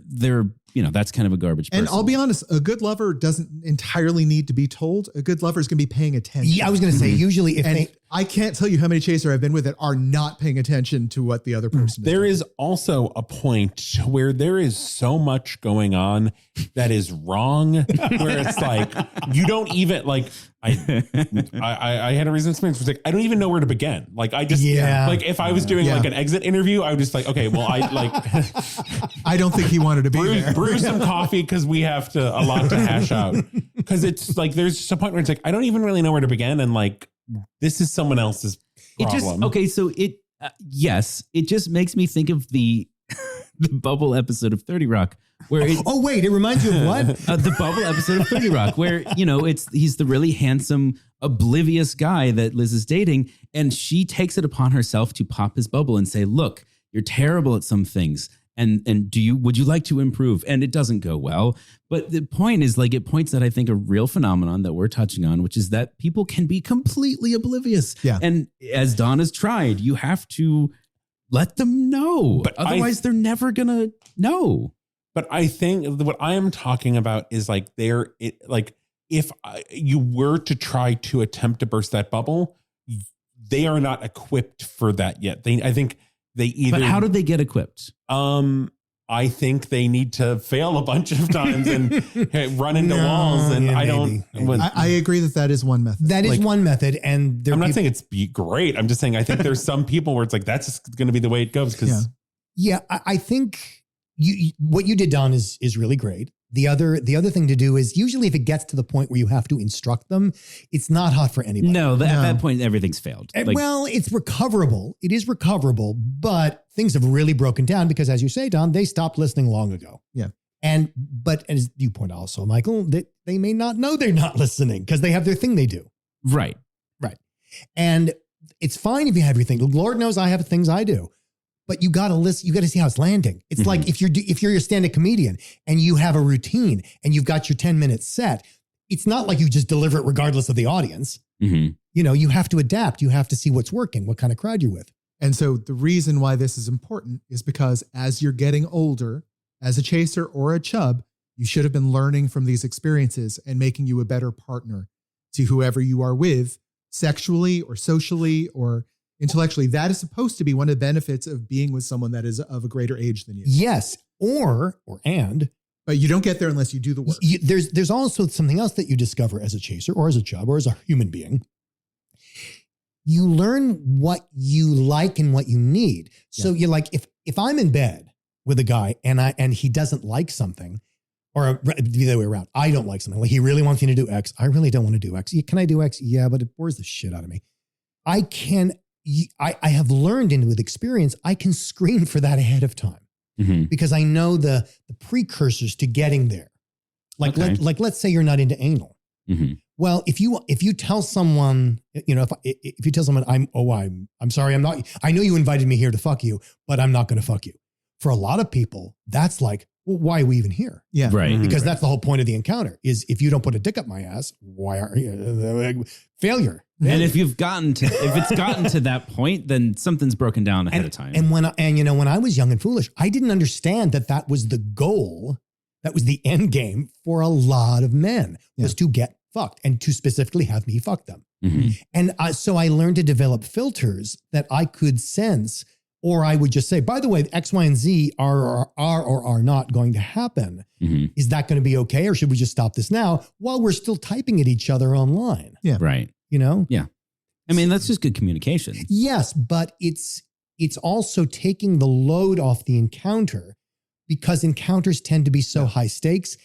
that's kind of a garbage person. And I'll be honest, a good lover doesn't entirely need to be told. A good lover is going to be paying attention. Yeah, I was going to say, usually I can't tell you how many chaser I've been with that are not paying attention to what the other person is. There is also a point where there is so much going on that is wrong, where it's like, you don't even like, I had a recent experience where it's like, I don't even know where to begin. Like, I just, like if I was doing like an exit interview, I would just like, okay, well, I don't think he wanted to be there. Brew some coffee because we have a lot to hash out. Because it's like, there's just a point where it's like, I don't even really know where to begin. And like, this is someone else's problem. It just makes me think of the Bubble episode of 30 Rock where it reminds you of what? The Bubble episode of 30 Rock where, he's the really handsome, oblivious guy that Liz is dating. And she takes it upon herself to pop his bubble and say, look, you're terrible at some things. And would you like to improve? And it doesn't go well. But the point is, like, it points at, I think, a real phenomenon that we're touching on, which is that people can be completely oblivious. Yeah. And as Don has tried, you have to let them know. But otherwise, they're never going to know. But I think what I am talking about is like if you were to try to attempt to burst that bubble, they are not equipped for that yet. I think they either. But how did they get equipped? I think they need to fail a bunch of times and run into walls. And I agree that is one method. That is one method. And I'm not saying it's great. I'm just saying I think there's some people where it's like that's going to be the way it goes. I think what you did, Don, is really great. The other thing to do is usually if it gets to the point where you have to instruct them, it's not hot for anybody. At that point, everything's failed. It's recoverable. It is recoverable, but things have really broken down because, as you say, Don, they stopped listening long ago. Yeah. But as you point out also, Michael, that they may not know they're not listening because they have their thing they do. Right. And it's fine if you have your thing. Lord knows I have things I do. But you got to listen. You got to see how it's landing. It's like if you're a stand-up comedian and you have a routine and you've got your 10-minute set, it's not like you just deliver it regardless of the audience. Mm-hmm. You have to adapt. You have to see what's working, what kind of crowd you're with. And so the reason why this is important is because as you're getting older, as a chaser or a chub, you should have been learning from these experiences and making you a better partner to whoever you are with, sexually or socially or intellectually. That is supposed to be one of the benefits of being with someone that is of a greater age than you. Yes. But you don't get there unless you do the work. There's also something else that you discover as a chaser or as a chub or as a human being. You learn what you like and what you need. So you're like, if I'm in bed with a guy and he doesn't like something, or the other way around, I don't like something, like he really wants me to do X. I really don't want to do X. Can I do X? Yeah, but it bores the shit out of me. I have learned and with experience, I can screen for that ahead of time because I know the precursors to getting there. Like, let's say you're not into anal. Well, if you tell someone, if you tell someone, I'm sorry, I'm not, I know you invited me here to fuck you, but I'm not going to fuck you. For a lot of people, that's like, well, why are we even here? Yeah. Right. Because that's the whole point of the encounter is if you don't put a dick up my ass, why are you failure? And if it's gotten to that point, then something's broken down ahead of time. And when I was young and foolish, I didn't understand that was the goal. That was the end game for a lot of men was to get fucked and to specifically have me fuck them. And so I learned to develop filters that I could sense, or I would just say, by the way, X, Y, and Z are or are not going to happen. Is that going to be okay? Or should we just stop this now while we're still typing at each other online? Yeah. Right. Yeah. I mean, that's just good communication. Yes, but it's also taking the load off the encounter because encounters tend to be so high stakes,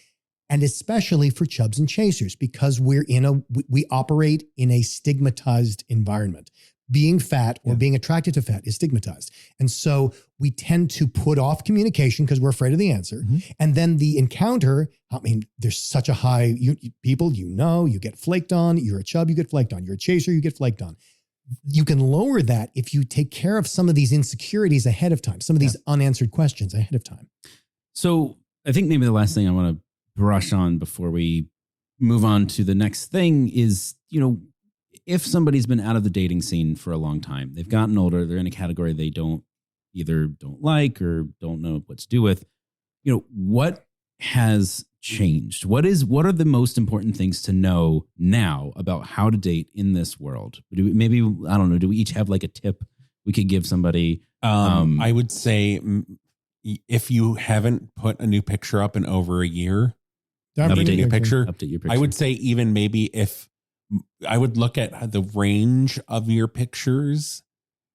and especially for chubs and chasers because we operate in a stigmatized environment. Being fat or being attracted to fat is stigmatized. And so we tend to put off communication because we're afraid of the answer. And then the encounter, I mean, there's such a high, people, you get flaked on. You're a chub, you get flaked on. You're a chaser, you get flaked on. You can lower that if you take care of some of these insecurities ahead of time, some of these unanswered questions ahead of time. So I think maybe the last thing I want to brush on before we move on to the next thing is, if somebody's been out of the dating scene for a long time, they've gotten older, they're in a category they don't like or don't know what to do with, what has changed? What are the most important things to know now about how to date in this world? Do we each have like a tip we could give somebody? I would say if you haven't put a new picture up in over a year, update your picture. I would say even maybe if I would look at the range of your pictures,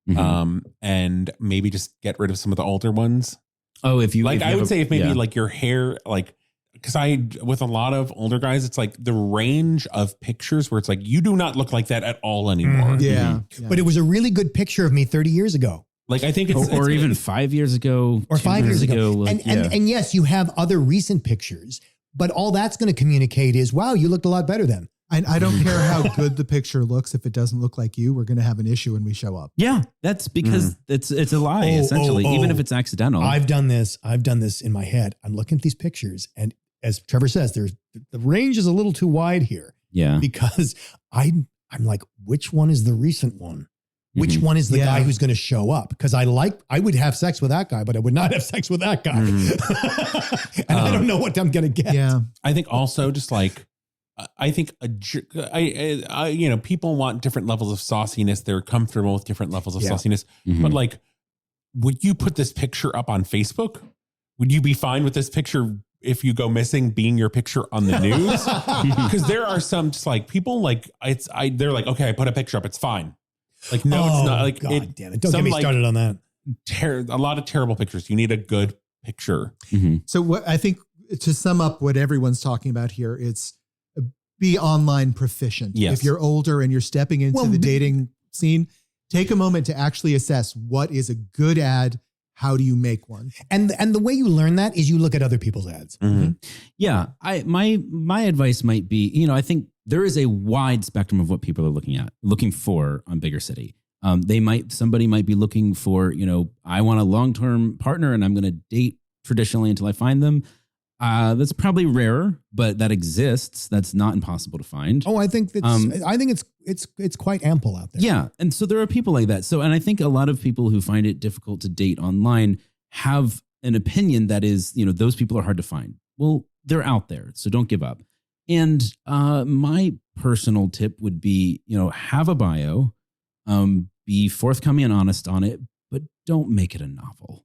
and maybe just get rid of some of the older ones. Oh, if maybe like your hair, like, because with a lot of older guys, it's like the range of pictures where it's like, you do not look like that at all anymore. But it was a really good picture of me 30 years ago. Like, I think it's even 5 years ago, or 5 years ago. Like, and yes, you have other recent pictures, but all that's going to communicate is, wow, you looked a lot better then. And I don't care how good the picture looks. If it doesn't look like you, we're going to have an issue when we show up. Yeah, that's because it's a lie, essentially, even if it's accidental. I've done this in my head. I'm looking at these pictures, and as Trevor says, the range is a little too wide here. Yeah, because I'm like, which one is the recent one? Which one is the guy who's going to show up? Because I would have sex with that guy, but I would not have sex with that guy. And I don't know what I'm going to get. Yeah, I think also just like. I think people want different levels of sauciness. They're comfortable with different levels of sauciness. But like, would you put this picture up on Facebook? Would you be fine with this picture if you go missing being your picture on the news? Because there are some just like people like they're like, okay, I put a picture up, it's fine. Like, no, it's not. Like, God damn it! Don't get me started on that. A lot of terrible pictures. You need a good picture. So what I think, to sum up what everyone's talking about here, it's be online proficient. Yes. If you're older and you're stepping into the dating scene, take a moment to actually assess what is a good ad. How do you make one? And the way you learn that is you look at other people's ads. Yeah. My advice might be, I think there is a wide spectrum of what people are looking for on Bigger City. Somebody might be looking for, I want a long-term partner and I'm going to date traditionally until I find them. That's probably rarer, but that exists. That's not impossible to find. Oh, I think it's quite ample out there. Yeah. And so there are people like that. And I think a lot of people who find it difficult to date online have an opinion that is, those people are hard to find. Well, they're out there, so don't give up. And my personal tip would be, have a bio, be forthcoming and honest on it, but don't make it a novel.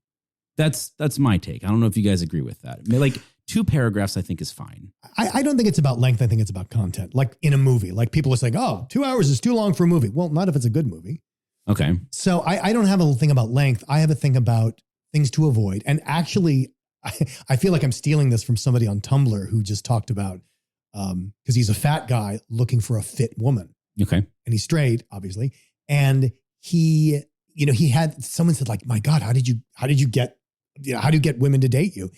That's my take. I don't know if you guys agree with that. Like 2 paragraphs, I think is fine. I don't think it's about length. I think it's about content. Like in a movie, like people are saying, 2 hours is too long for a movie. Well, not if it's a good movie. Okay. So I don't have a thing about length. I have a thing about things to avoid. And actually, I feel like I'm stealing this from somebody on Tumblr who just talked about, because he's a fat guy looking for a fit woman. Okay. And he's straight, obviously. And he had someone said like, my God, how did you get women to date you?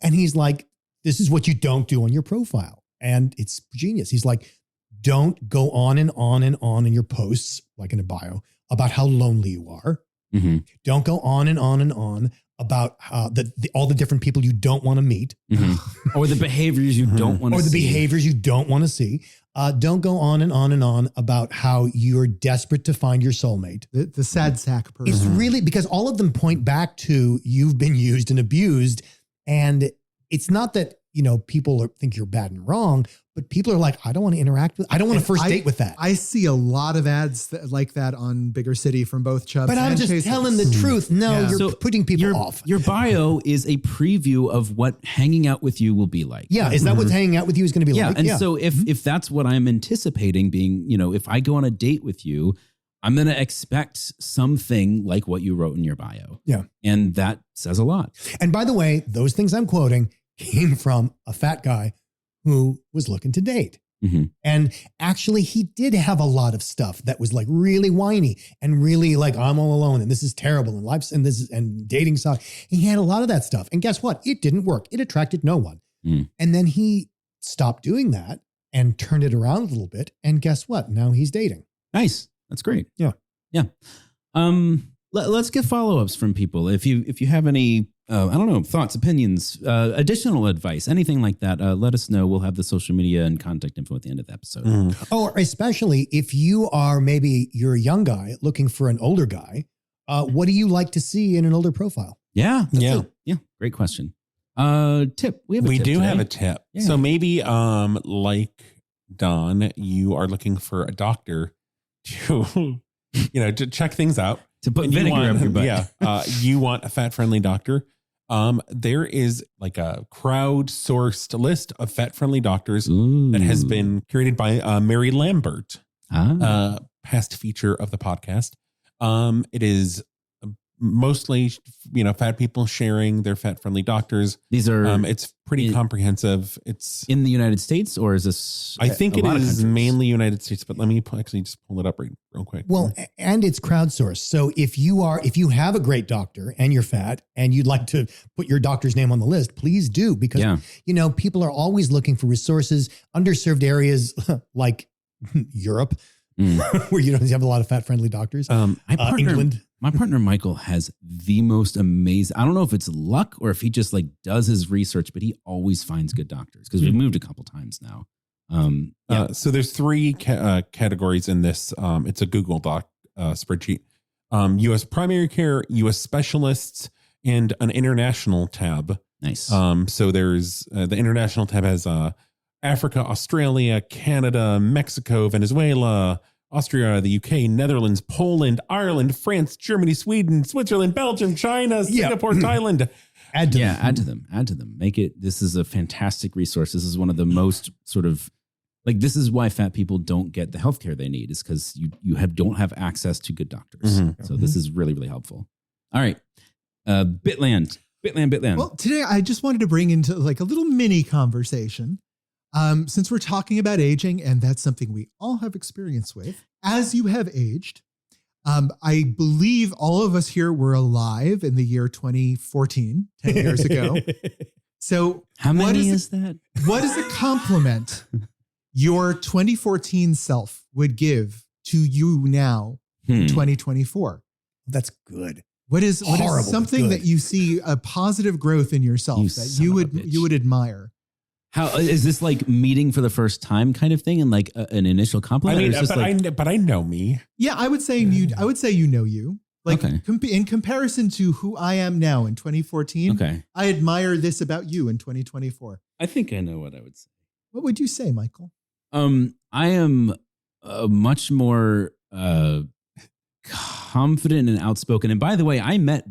And he's like, this is what you don't do on your profile. And it's genius. He's like, don't go on and on and on in your posts, like in a bio, about how lonely you are. Mm-hmm. Don't go on and on and on about all the different people you don't want to meet. Mm-hmm. Or the behaviors you don't want to see. Or the behaviors you don't want to see. Don't go on and on and on about how you're desperate to find your soulmate. The sad sack person. It's really because all of them point back to you've been used and abused. And it's not that, people think you're bad and wrong, but people are like, I don't want to interact with, I don't want to first date with that. I see a lot of ads like that on Bigger City from both Chubs. But I'm just Chasers. telling the truth. No, you're putting people off. Your bio is a preview of what hanging out with you will be like. Yeah. Is that what hanging out with you is going to be like? And so if that's what I'm anticipating being, if I go on a date with you, I'm going to expect something like what you wrote in your bio. Yeah. And that says a lot. And by the way, those things I'm quoting came from a fat guy who was looking to date. Mm-hmm. And actually, he did have a lot of stuff that was like really whiny and really like, I'm all alone and this is terrible and life's and dating sucks. He had a lot of that stuff. And guess what? It didn't work. It attracted no one. Mm. And then he stopped doing that and turned it around a little bit. And guess what? Now he's dating. Nice. That's great. Yeah. Yeah. Let's get follow-ups from people. If you have any, thoughts, opinions, additional advice, anything like that, let us know. We'll have the social media and contact info at the end of the episode. Mm. Or especially if you're a young guy looking for an older guy, what do you like to see in an older profile? Yeah. Yeah. Great question. Tip. We do have a tip. Yeah. So maybe, like Don, you are looking for a doctor to, to check things out. To put vinegar up your butt. Yeah. You want a fat-friendly doctor. There is like a crowd-sourced list of fat-friendly doctors that has been curated by Mary Lambert, past feature of the podcast. It is mostly, fat people sharing their fat-friendly doctors. These are it's pretty comprehensive. It's in the United States, or is this? I think it is mainly United States, but let me actually just pull it up real quick. Well, and it's crowdsourced. So if you have a great doctor and you're fat and you'd like to put your doctor's name on the list, please do, because people are always looking for resources, underserved areas like Europe, where you don't have a lot of fat-friendly doctors. England. My partner Michael has the most amazing. I don't know if it's luck or if he just like does his research, but he always finds good doctors because we've moved a couple times now. So there's three categories in this. It's a Google Doc spreadsheet. U.S. primary care, U.S. specialists, and an international tab. Nice. So there's the international tab has Africa, Australia, Canada, Mexico, Venezuela, Austria, the UK, Netherlands, Poland, Ireland, France, Germany, Sweden, Switzerland, Belgium, China, Singapore, Thailand. Add to them. Make it. This is a fantastic resource. This is one of the most sort of like, this is why fat people don't get the healthcare they need, is because you don't have access to good doctors. Mm-hmm. So this is really, really helpful. All right. Bitland. Well, today I just wanted to bring into like a little mini conversation. Since we're talking about aging, and that's something we all have experience with, as you have aged, I believe all of us here were alive in the year 2014, 10 years ago. So how many is that? What is a compliment your 2014 self would give to you now in 2024? That's good. What is something that you see a positive growth in yourself that you would admire? How is this, like meeting for the first time kind of thing, and like an initial compliment? But I know me. Yeah, I would say you know you. Like in comparison to who I am now in 2014. Okay, I admire this about you in 2024. I think I know what I would say. What would you say, Michael? I am much more confident and outspoken. And by the way, I met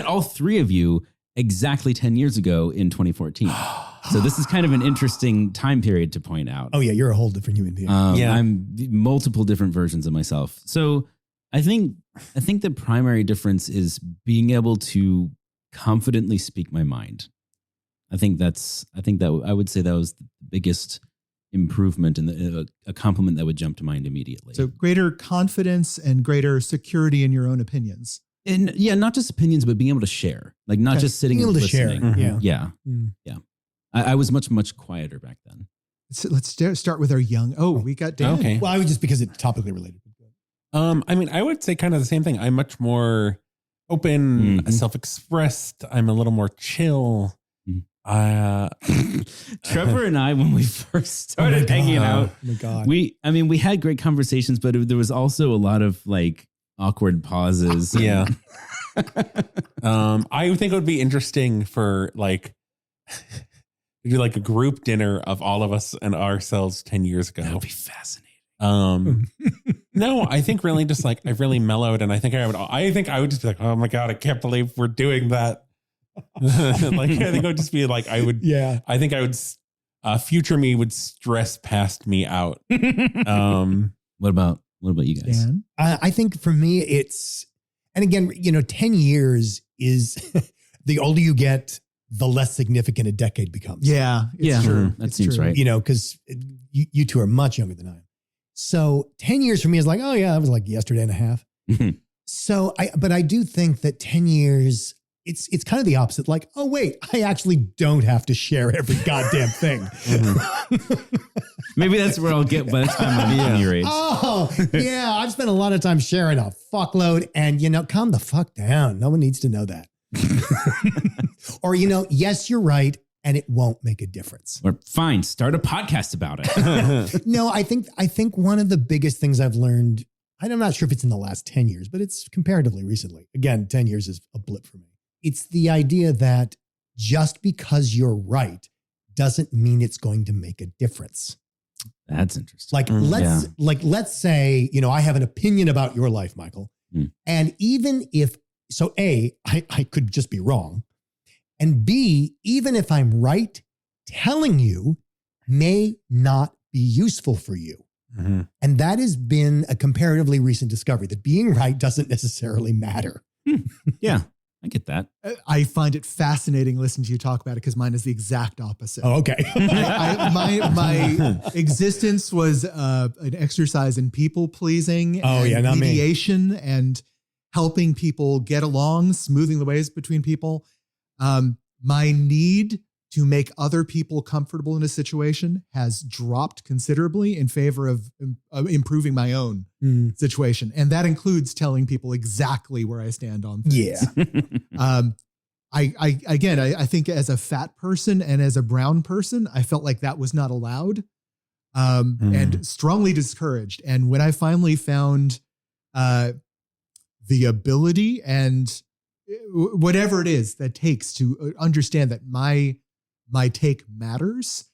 all three of you exactly 10 years ago in 2014. So this is kind of an interesting time period to point out. Oh yeah, you're a whole different human being. I'm multiple different versions of myself. So I think the primary difference is being able to confidently speak my mind. I would say that was the biggest improvement and a compliment that would jump to mind immediately. So greater confidence and greater security in your own opinions. And yeah, not just opinions, but being able to share, like not just sitting Being and able to share. listening. Yeah. Yeah. Mm. Yeah. I was much quieter back then. So let's start with our young. Oh, we got Dan. Okay. Well, I was just because it's topically related. I mean, I would say kind of the same thing. I'm much more open, self-expressed. I'm a little more chill. Trevor and I, when we first started hanging out, Oh my God. we had great conversations, but there was also a lot of like awkward pauses. Yeah. I think it would be interesting for like to do like a group dinner of all of us and ourselves 10 years ago. That would be fascinating. No, I think really just like I've really mellowed, and I think I would just be like, oh my God, I can't believe we're doing that. Like I think it would just be like I think I would future me would stress past me out. What about you guys? Dan? I think for me, it's, and again, 10 years is the older you get, the less significant a decade becomes. Yeah, it's true. That It's seems true. right. Because you two are much younger than I am. So 10 years for me is like, oh yeah, that was like yesterday and a half. So but I do think that 10 years, it's kind of the opposite. Like, oh wait, I actually don't have to share every goddamn thing. Maybe that's where I'll get by the time I'm your age. Oh yeah, I've spent a lot of time sharing a fuckload, and calm the fuck down. No one needs to know that. Or yes, you're right, and it won't make a difference. Or fine, start a podcast about it. No, I think one of the biggest things I've learned, I'm not sure if it's in the last 10 years, but it's comparatively recently. Again, 10 years is a blip for me. It's the idea that just because you're right doesn't mean it's going to make a difference. That's interesting. Like let's say, I have an opinion about your life, Michael. And even if, so A, I could just be wrong. And B, even if I'm right, telling you may not be useful for you. Mm-hmm. And that has been a comparatively recent discovery, that being right doesn't necessarily matter. Yeah, I get that. I find it fascinating listening to you talk about it because mine is the exact opposite. Oh, okay. My existence was an exercise in people pleasing, and mediation, and helping people get along, smoothing the ways between people. My need to make other people comfortable in a situation has dropped considerably in favor of improving my own situation. And that includes telling people exactly where I stand on things. Yeah. I think as a fat person and as a brown person, I felt like that was not allowed, and strongly discouraged. And when I finally found the ability and whatever it is that takes to understand that my take matters,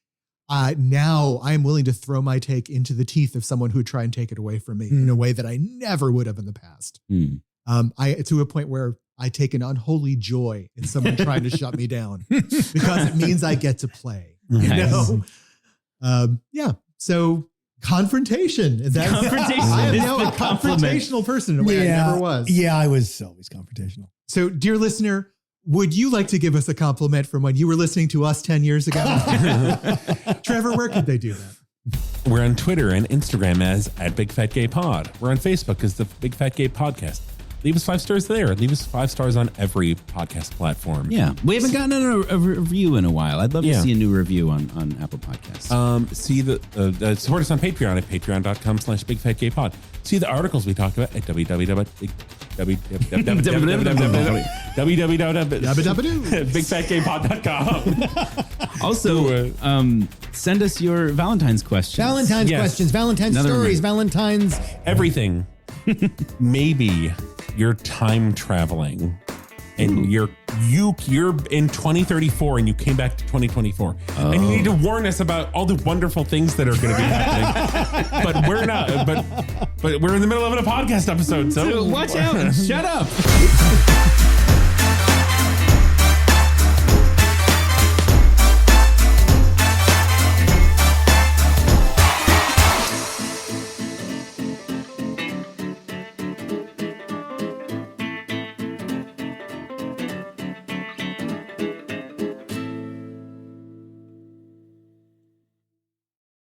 now I am willing to throw my take into the teeth of someone who would try and take it away from me in a way that I never would have in the past. To a point where I take an unholy joy in someone trying to shut me down because it means I get to play. Nice. Yeah. So confrontation. I am now a confrontational person in a way I never was. Yeah, I was always confrontational. So, dear listener, would you like to give us a compliment from when you were listening to us 10 years ago? Trevor, where could they do that? We're on Twitter and Instagram as @BigFatGayPod. We're on Facebook as the Big Fat Gay Podcast. Leave us 5 stars there. Leave us 5 stars on every podcast platform. Yeah. We haven't gotten a review in a while. I'd love to see a new review on Apple Podcasts. Support us on Patreon at patreon.com/BigFatGayPod. See the articles we talk about at www.bigfatgaypod.com. Also, send us your Valentine's questions. Valentine's questions, Valentine's stories, Valentine's everything. Maybe you're time traveling and you're in 2034 and you came back to 2024 and you need to warn us about all the wonderful things that are going to be happening. But we're not. But we're in the middle of a podcast episode, so watch out! Shut up.